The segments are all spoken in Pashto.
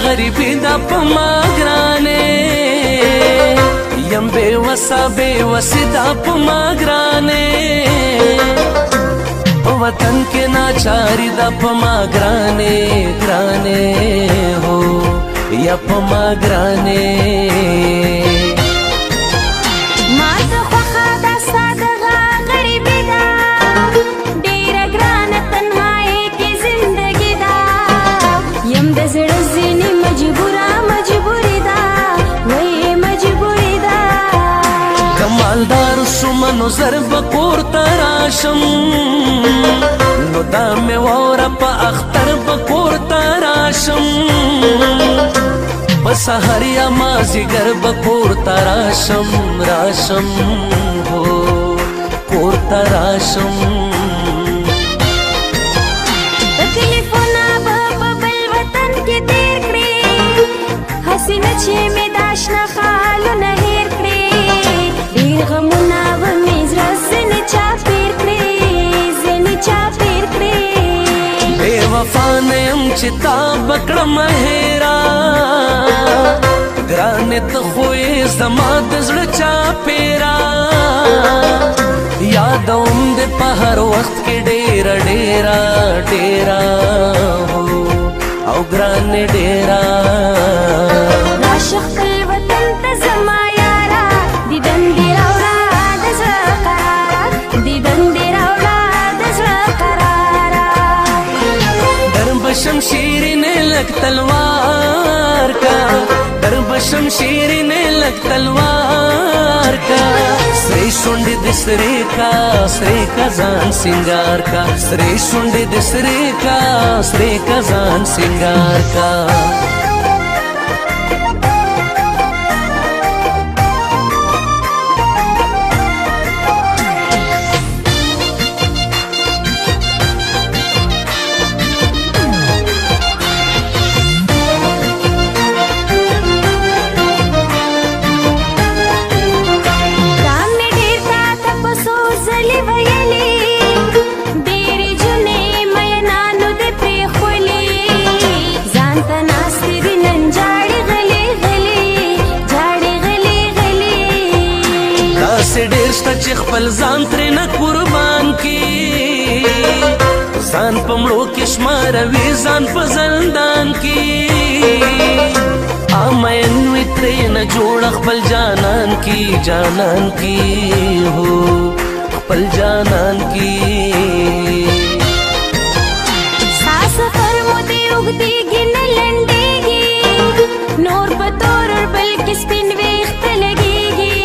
غریبی دا پما گرانے یم بے وسا بے وسی دا پما گرانے وطن کے ناچاری دا پما گرانے گرانے ہو یا پما گرانے مالدار شمنو ضرب کور تراشم نو دا می وورا پا اختر بکور تراشم پا سحر یا مازیگر بکور تراشم راشم ہو کور تراشم تکلیفونا با بل وطن کی تیر کری حسین چه می داشنا خالو نهیر کری غمونا و میزرا زنی چاپیر کری زنی چاپیر کری بے وفا نیم چتا بکڑ مہیرا گرانت خوی زما دزڑ چاپیرا یادوم دے پہر وقت کی ڈیرا ڈیرا ڈیرا ہو او گران ڈیرا عاشق الوطن تزما شمشیری نے لگ تلوار کا درب شمشیری نے لگ تلوار کا سری شنڈی دسرے کا سری کزان سنگار کا سری شنڈی دسرے کا سری کزان سنگار کا چې خپل ځان ترنه قربان کی ځان په مړو کې شماروي ځان په زندان کې امین وي ترنه جوړ خپل جانان کی هو خپل جانان کی ساس پر مودي وګديږي نه لنډيږي نور په تور بل کې سپین ویخت لګيږي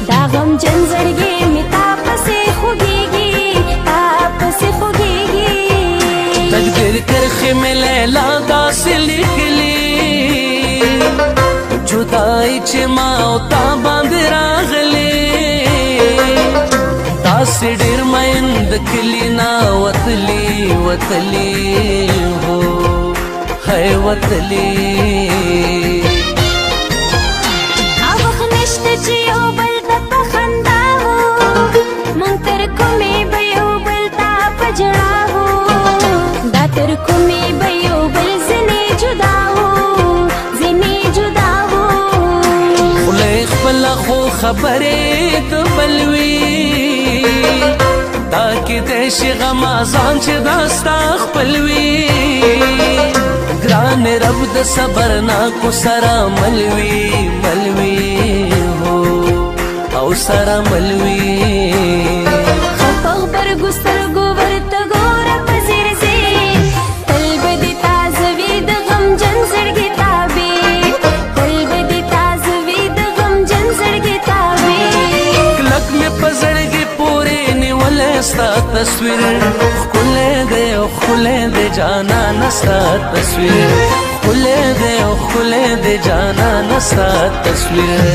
دا غم جنزړګي می تاپسه خوږيږي تاپسه خوږيږي تقدیر کرخه میں لیلا داسې لیکلي جدائی چې ما او تا باندې راغلي داسې ډېر مایند کلی نا وتلی هو ہے وتلی اوخ نشته چې یو بل ته په خندا وو مونږ تر کومې به یو بل ته په ژړا وو دا تر کومې به یو بل ځینې جدا وو خوله خپله خو خبرې د بل وي دا کیدای شي غمازان چې دا ستا خپل وي ګران رب د صبر ناکو سره ملوي هو او سره ملوي خپل برګو سترګو ورته ګوره په ځیر ځیر تل به دې تازه وي د غمجن زړګي تابې تل به دې تازه وي د غمجن زړګي تابې کلک مې په زړګي پورې نیولې ستا تصویر ښکلی دی او ښکلی دی جانانه ستا تصویر ښکلی دی او ښکلی دی جانانه ستا تصویر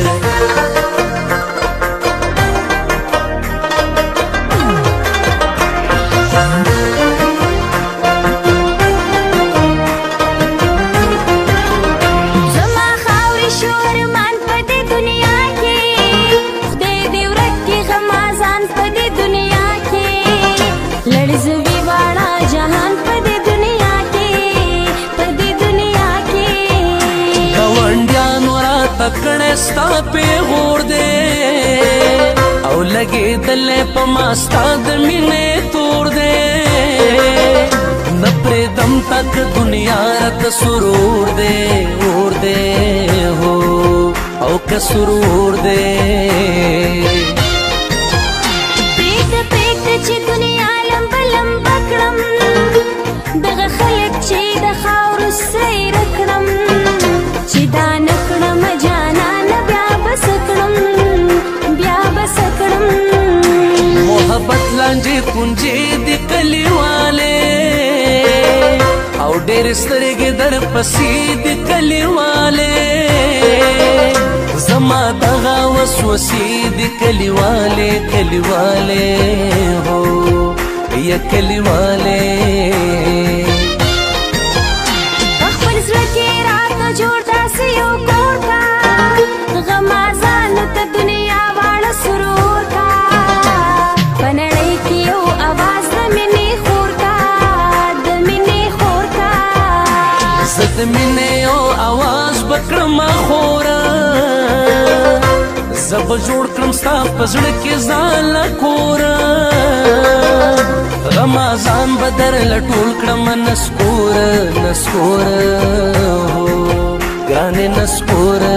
लड़जवी वाला जहान पदे दुनिया के کړه ستا پیغور دے او لګې دلې په ما ستا د مینې تور دے نپرې دم تک دنیا رت سرور دے اور دے ہو او که سرور دے پریږده پریږده چې دنیا لمبه لمبه کړم دغه خلک چې د خاورو سیره کړم چې دا نه کړم جانانه بیا به څه کړم بیا به څه کړم محبت لانجې کونجې د کلیوالې او ډېر سترګې در پسې د کلیوالې زما دغه وسوسې د کلیوالې کلیوالې هو یا کلیوالې خپل زړه کې راته جوړ داسې یو کور کا غمازانو ته دنیا واړه سرور کا په نړۍ کې یو اواز د مینې خور کا د مینې خور کا زه د مینې یو اواز به کړم خوره زه به جوړ کړم ستا په زړه کې ځاله کوره غمازان به درله ټول کړم نسکوره نسکوره هو ګرانې نسکوره